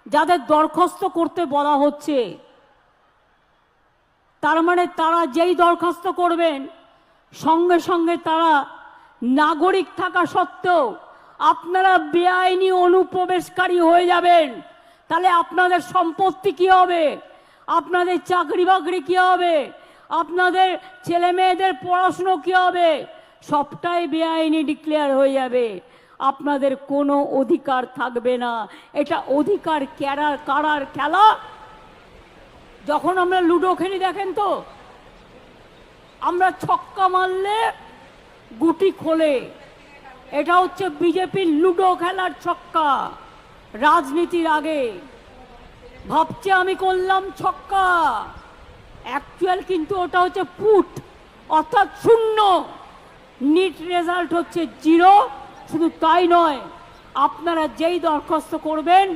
যাদের দরখাস্ত করতে বলা হচ্ছে, তার মানে তারা যেই দরখাস্ত করবেন সঙ্গে সঙ্গে তারা নাগরিক থাকা সত্ত্বেও আপনারা বেআইনি অনুপ্রবেশকারী হয়ে যাবেন। তাহলে আপনাদের সম্পত্তি কি হবে, আপনাদের চাকরি বাকরি কি হবে, আপনাদের ছেলে মেয়েদের পড়াশুনো কি হবে, সবটাই বেআইনি ডিক্লেয়ার হয়ে যাবে। আপনাদের কোনো অধিকার থাকবে না। এটা অধিকার কারার খেলা। যখন আমরা লুডো খেলি দেখেন তো, আমরা ছক্কা মারলে গুটি খোলে। এটা হচ্ছে বিজেপির লুডো খেলার ছক্কা। রাজনীতির আগে ভাবছে আমি করলাম ছক্কা, অ্যাকচুয়াল কিন্তু ওটা হচ্ছে পুট, অর্থাৎ শূন্য। নিট রেজাল্ট হচ্ছে 0। শুধু তাই নয়, আপনারা যেই দরখাস্ত করবেন